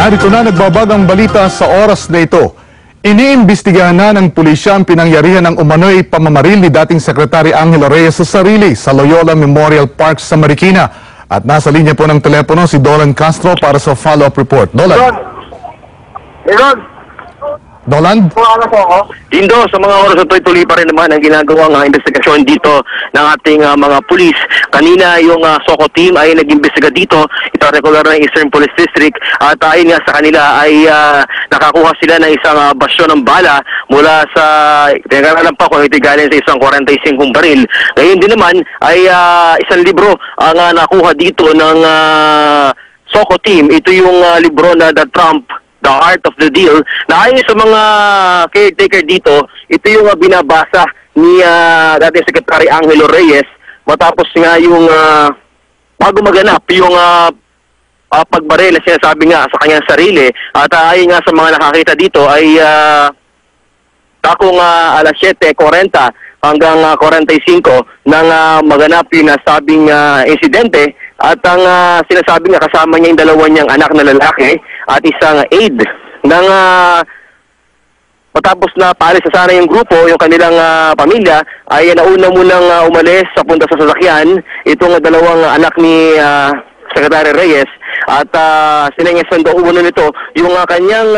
Narito na nagbabagang balita sa oras na ito. Iniimbestigahan na ng pulisya ang pinangyarihan ng umano'y pamamaril ni dating Secretary Angelo Reyes sa sarili sa Loyola Memorial Park sa Marikina. At nasa linya po ng telepono si Dolan Castro para sa follow-up report. Dolan. Dolan? Indo, sa mga oras na tuloy pa rin naman ang ginagawang investigasyon dito ng ating mga pulis. Kanina yung SOCO team ay nag-imbestiga dito, ito regular ng Eastern Police District, at ayon nga sa kanila ay nakakuha sila ng isang basyon ng bala mula sa, tinagalan pa kung ito galing sa isang 45 baril. Ngayon din naman ay isang libro ang nakuha dito ng SOCO team. Ito yung libro na The Trump, The Art of the Deal, na ayon sa mga caretaker dito, ito yung binabasa ni dating Secretary Angelo Reyes matapos nga yung bago maganap yung pagbaril na sinasabi nga sa kanyang sarili. At ayon nga sa mga nakakita dito ay takong alas 7:40 hanggang 45 nang maganap yung nasabing insidente. At ang sinasabi nga kasama niya yung dalawa niyang anak na lalaki at isang aide nang matapos na paalis na sana yung grupo, yung kanilang pamilya, ay nauna munang umalis sa punta sa sasakyan itong dalawang anak ni Secretary Reyes. At sinengesan daw uno nito yung kanyang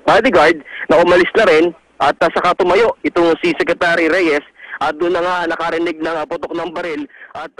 bodyguard na umalis na rin at saka tumayo itong si Secretary Reyes at doon na nga nakarinig ng putok ng baril at